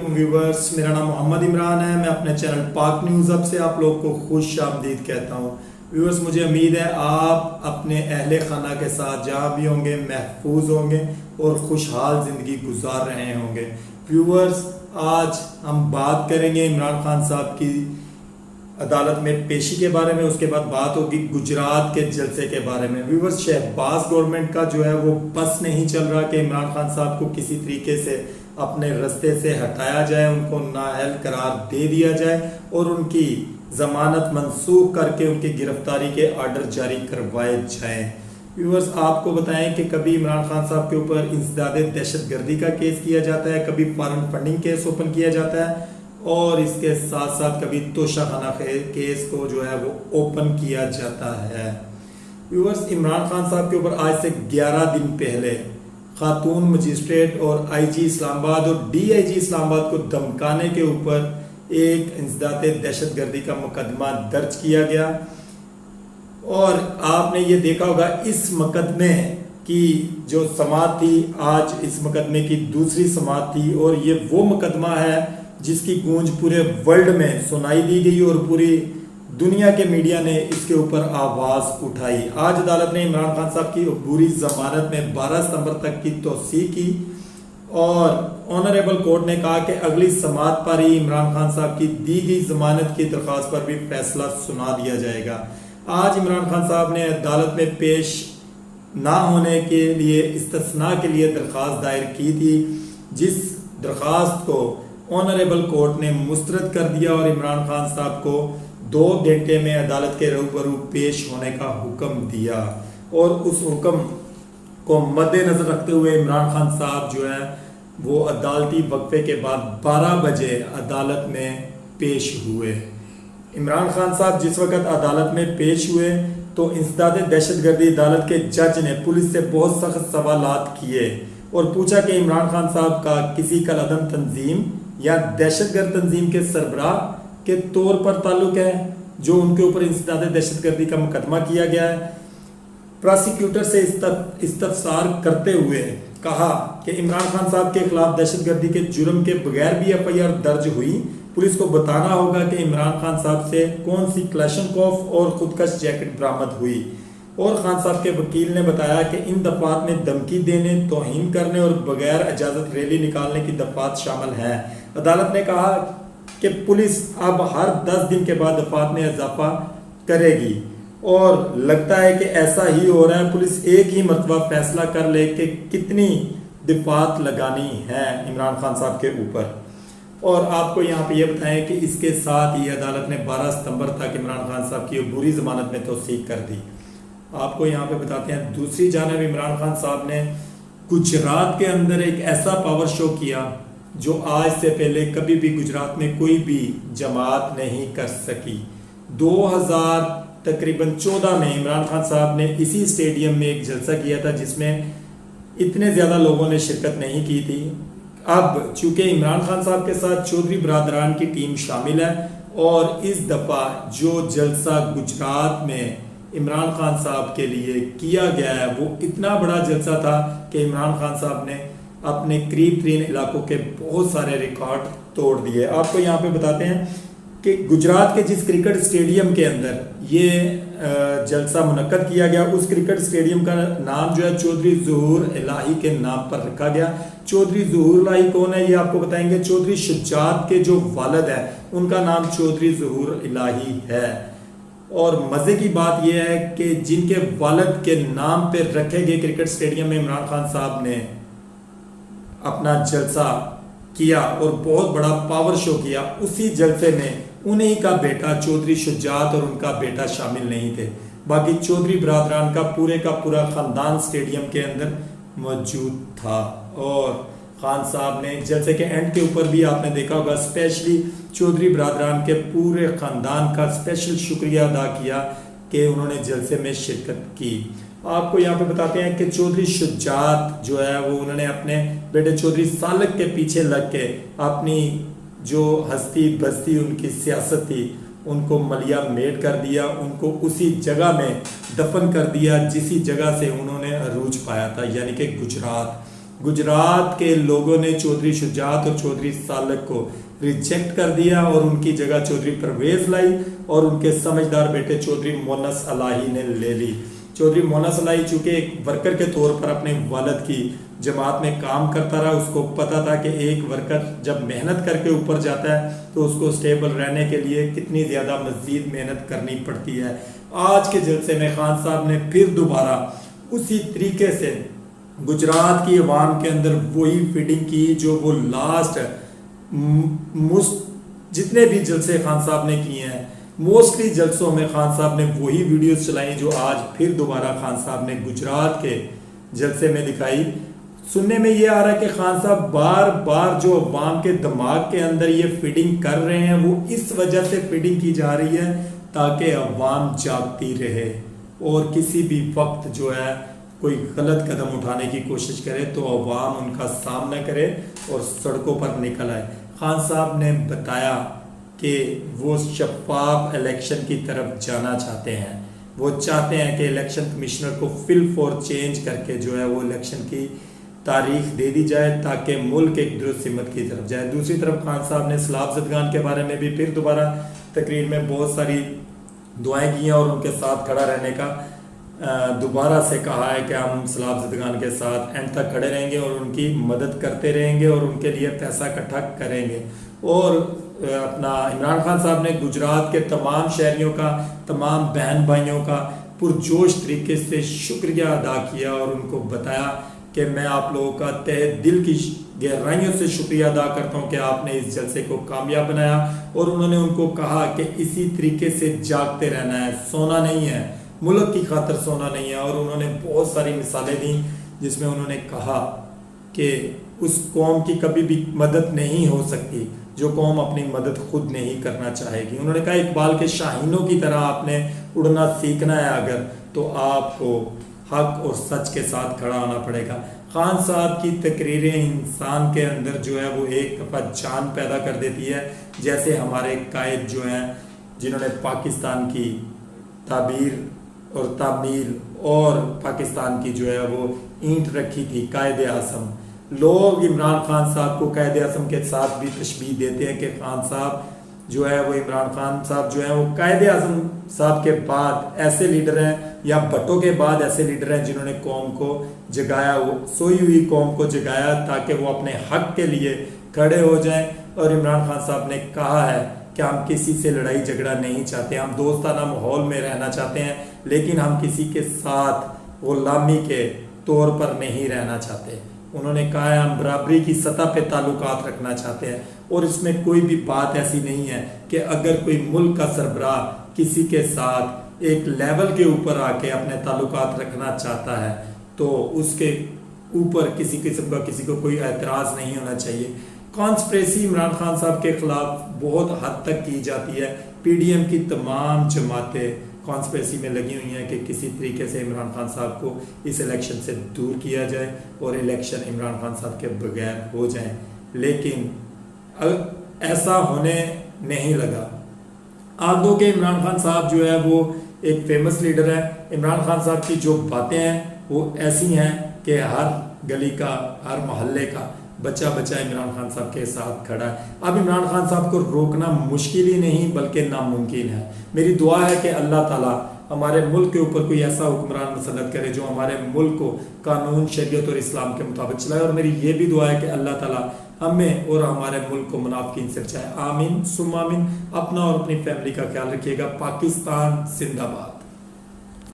वालेकुम व्यूवर्स, मेरा नाम मोहम्मद इमरान है। मैं अपने चैनल पाक न्यूज़ अब से आप लोग को खुश आमदीद कहता हूँ। व्यूवर्स, मुझे उम्मीद है आप अपने अहले खाना के साथ जहाँ भी होंगे महफूज होंगे और खुशहाल ज़िंदगी गुजार रहे होंगे। व्यूवर्स, आज हम बात करेंगे इमरान खान साहब की अदालत में पेशी के बारे में। उसके बाद बात होगी गुजरात के जलसे के बारे में। व्यूवर्स, शहबाज गवर्नमेंट का जो है वो बस नहीं चल रहा कि इमरान खान साहब को किसी तरीके से अपने रास्ते से हटाया जाए, उनको नाअहल करार दे दिया जाए और उनकी जमानत मंसूख करके उनकी गिरफ्तारी के आर्डर जारी करवाए जाएं। व्यूवर्स, आपको बताएं कि कभी इमरान खान साहब के ऊपर इंसदादे दहशतगर्दी का केस किया जाता है, कभी फॉरेन फंडिंग केस ओपन किया जाता है और इसके साथ साथ कभी तोशाखाना केस को जो है वो ओपन किया जाता है। व्यूवर्स, इमरान खान साहब के ऊपर आज से 11 दिन पहले खातून मजिस्ट्रेट और आईजी इस्लामाबाद और डीआईजी इस्लामाबाद को धमकाने के ऊपर एक इंसदादे दहशतगर्दी का मुकदमा दर्ज किया गया और आपने ये देखा होगा इस मुकदमे की जो समाअत थी, आज इस मुकदमे की दूसरी समाअत थी और ये वो मुकदमा है जिसकी गूंज पूरे वर्ल्ड में सुनाई दी गई और पूरी दुनिया के मीडिया ने इसके ऊपर आवाज उठाई। आज अदालत ने इमरान खान साहब की अबूरी जमानत में 12 सितंबर तक की तौसीह की और ऑनरेबल कोर्ट ने कहा कि अगली समाअत पर ही इमरान खान साहब की दी गई जमानत की दरख्वास्त पर भी फैसला सुना दिया जाएगा। आज इमरान खान साहब ने अदालत में पेश ना होने के लिए इस्तिस्ना के लिए दरख्वास्त दायर की थी, जिस दरख्वास्त को ऑनरेबल कोर्ट ने मुस्तरद कर दिया और इमरान खान साहब को 2 घंटे में अदालत के रूबरू पेश होने का हुक्म दिया और उस हुक्म को मद्देनजर रखते हुए इमरान खान साहब जो है वो अदालती वक्फे के बाद 12 बजे अदालत में पेश हुए। इमरान खान साहब जिस वक्त अदालत में पेश हुए तो इंसदादे दहशतगर्दी अदालत के जज ने पुलिस से बहुत सख्त सवालात किए और पूछा कि इमरान खान साहब का किसी कलअदम तंजीम या दहशतगर्द तंजीम के सरबराह के तौर पर ताल्लुक है जो उनके ऊपर इंसदादे दहशतगर्दी का मुकदमा किया गया है। प्रोसिक्यूटर से इस्तफसार करते हुए कहा कि इमरान खान साहब के खिलाफ दहशतगर्दी के जुर्म के बगैर भी एफआईआर दर्ज हुई। पुलिस को बताना होगा कि इमरान खान साहब से कौन सी क्लैशनकोफ और खुदकश जैकेट बरामद हुई और खान साहब के वकील ने बताया कि इन दफात में धमकी देने, तौहीन करने और बगैर इजाजत रैली निकालने की दफात शामिल हैं। अदालत ने कहा कि पुलिस अब हर 10 दिन के बाद दफात में इजाफा करेगी और लगता है कि ऐसा ही हो रहा है। पुलिस एक ही मरतबा फैसला कर ले कि कितनी दफात लगानी है इमरान खान साहब के ऊपर। और आपको यहाँ पे ये बताएं कि इसके साथ ही अदालत ने 12 सितंबर तक इमरान खान साहब की बुरी जमानत में तौसीक कर दी। आपको यहाँ पे बताते हैं दूसरी जानिब इमरान खान साहब ने गुजरात के अंदर एक ऐसा पावर शो किया जो आज से पहले कभी भी गुजरात में कोई भी जमात नहीं कर सकी। 2014 में इमरान खान साहब ने इसी स्टेडियम में एक जलसा किया था जिसमें इतने ज़्यादा लोगों ने शिरकत नहीं की थी। अब चूंकि इमरान खान साहब के साथ चौधरी बरादरान की टीम शामिल है और इस दफ़ा जो जलसा गुजरात में इमरान खान साहब के लिए किया गया है वो इतना बड़ा जलसा था कि इमरान खान साहब ने अपने करीब तरीन इलाकों के बहुत सारे रिकॉर्ड तोड़ दिए। आपको यहाँ पे बताते हैं कि गुजरात के जिस क्रिकेट स्टेडियम के अंदर ये जलसा मुनक्कद किया गया उस क्रिकेट स्टेडियम का नाम जो है चौधरी ज़हूर इलाही के नाम पर रखा गया। चौधरी ज़हूर इलाही कौन है ये आपको बताएंगे। चौधरी शुजात के जो वालिद है उनका नाम चौधरी ज़हूर इलाही है। और मज़े की बात यह है कि जिनके वालिद के नाम पे रखे गए क्रिकेट स्टेडियम में इमरान खान साहब ने अपना जलसा किया और बहुत बड़ा पावर शो किया, उसी जलसे में उन्हीं का बेटा चौधरी शुजात और उनका बेटा शामिल नहीं थे। बाकी चौधरी बरादरान का पूरा ख़ानदान स्टेडियम के अंदर मौजूद था। और खान साहब ने जलसे के एंड के ऊपर भी आपने देखा होगा स्पेशली चौधरी बरादरान के पूरे ख़ानदान का स्पेशल शुक्रिया अदा किया कि उन्होंने जलसे में शिरकत की। आपको यहाँ पे बताते हैं कि चौधरी शुजात जो है वो उन्होंने अपने बेटे चौधरी सालक के पीछे लग के अपनी जो हस्ती बस्ती उनकी सियासत थी उनको मलिया मेट कर दिया, उनको उसी जगह में दफन कर दिया जिसी जगह से उन्होंने अरूज पाया था, यानी कि गुजरात। गुजरात के लोगों ने चौधरी शुजात और चौधरी सालक को रिजेक्ट कर दिया और उनकी जगह चौधरी परवेज लाई और उनके समझदार बेटे चौधरी मोनस अलाही ने ले ली। चौधरी मोनस अलाही चूंकि एक वर्कर के तौर पर अपने वालिद की जमात में काम करता रहा, उसको पता था कि एक वर्कर जब मेहनत करके ऊपर जाता है तो उसको स्टेबल रहने के लिए कितनी ज़्यादा मज़ीद मेहनत करनी पड़ती है। आज के जलसे में खान साहब ने फिर दोबारा उसी तरीके से गुजरात की अवाम के अंदर वही फीडिंग की जो वो लास्ट जितने भी जलसे खान साहब ने किए हैं, मोस्टली जलसों में खान साहब ने वही वीडियोस चलाई जो आज फिर दोबारा खान साहब ने गुजरात के जलसे में दिखाई। सुनने में ये आ रहा है कि खान साहब बार बार जो अवाम के दिमाग के अंदर ये फीडिंग कर रहे हैं वो इस वजह से फीडिंग की जा रही है ताकि अवाम जागती रहे और किसी भी वक्त जो है कोई गलत कदम उठाने की कोशिश करे तो अवाम उनका सामना करे और सड़कों पर निकल आए। खान साहब ने बताया कि वो शफाफ इलेक्शन की तरफ जाना चाहते हैं। वो चाहते हैं कि इलेक्शन कमिश्नर को फिल फॉर चेंज करके जो है वो इलेक्शन की तारीख दे दी जाए ताकि मुल्क एक दुरुस्त सिमत की तरफ जाए। दूसरी तरफ खान साहब ने सलाब ज़दगान के बारे में भी फिर दोबारा तकरीर में बहुत सारी दुआएं की हैं और उनके साथ खड़ा रहने का दोबारा से कहा है कि हम सलाब ज़दगान के साथ एंड तक खड़े रहेंगे और उनकी मदद करते रहेंगे और उनके लिए पैसा इकट्ठा करेंगे। और अपना इमरान खान साहब ने गुजरात के तमाम शहरियों का, तमाम बहन भाइयों का पुरजोश तरीके से शुक्रिया अदा किया और उनको बताया कि मैं आप लोगों का तहे दिल की गहराइयों से शुक्रिया अदा करता हूं कि आपने इस जलसे को कामयाब बनाया। और उन्होंने उनको कहा कि इसी तरीके से जागते रहना है, सोना नहीं है, मुल्क की खातिर सोना नहीं है। और उन्होंने बहुत सारी मिसालें दी जिसमें उन्होंने कहा कि उस कौम की कभी भी मदद नहीं हो सकती जो कौम अपनी मदद खुद नहीं करना चाहेगी। उन्होंने कहा इकबाल के शाहीनों की तरह आपने उड़ना सीखना है अगर, तो आपको हक और सच के साथ खड़ा होना पड़ेगा। खान साहब की तकरीरें इंसान के अंदर जो है वो एक दफ़ा जान पैदा कर देती है। जैसे हमारे कायद जो हैं जिन्होंने पाकिस्तान की ताबीर और तामीर और पाकिस्तान की जो है वो ईंट रखी थी, कायद आज़म। लोग इमरान खान साहब को कायद आज़म के साथ भी तशबीह देते हैं कि खान साहब जो है वो, इमरान खान साहब जो है वो कायद आज़म साहब के बाद ऐसे लीडर हैं या भट्टो के बाद ऐसे लीडर हैं जिन्होंने कौम को जगाया, वो सोई हुई कौम को जगाया ताकि वो अपने हक के लिए खड़े हो जाएं। और इमरान खान साहब ने कहा है कि हम किसी से लड़ाई झगड़ा नहीं चाहते, हम दोस्ताना माहौल में रहना चाहते हैं, लेकिन हम किसी के साथ गुलामी के तौर पर नहीं रहना चाहते। उन्होंने कहा है हम बराबरी की सतह पे ताल्लुकात रखना चाहते हैं और इसमें कोई भी बात ऐसी नहीं है कि अगर कोई मुल्क का सरबराह किसी के साथ एक लेवल के ऊपर आके अपने ताल्लुकात रखना चाहता है तो उसके ऊपर किसी किस्म का किसी को कोई एतराज़ नहीं होना चाहिए। कॉन्स्पिरेसी इमरान खान साहब के खिलाफ बहुत हद तक की जाती है। पीडीएम की तमाम जमातें कॉन्स्पिरेसी में लगी हुई हैं कि किसी तरीके से इमरान खान साहब को इस इलेक्शन से दूर किया जाए और इलेक्शन इमरान खान साहब के बगैर हो जाए, लेकिन ऐसा होने नहीं लगा। आप दो के इमरान खान साहब जो है वो एक फेमस लीडर है। इमरान खान साहब की जो बातें हैं वो ऐसी हैं कि हर गली का, हर मोहल्ले का बच्चा बच्चा इमरान खान साहब के साथ खड़ा है। अब इमरान खान साहब को रोकना मुश्किल ही नहीं बल्कि नामुमकिन है। मेरी दुआ है कि अल्लाह ताला हमारे मुल्क के ऊपर कोई ऐसा हुक्मरान मुसल्लत करे जो हमारे मुल्क को कानून, शरीयत और इस्लाम के मुताबिक चलाए। और मेरी ये भी दुआ है कि अल्लाह ताला हमें और हमारे मुल्क को मुनाफिकीन से बचाए। आमीन सुम्मा आमीन। अपना और अपनी फैमिली का ख्याल रखिएगा। पाकिस्तान जिंदाबाद।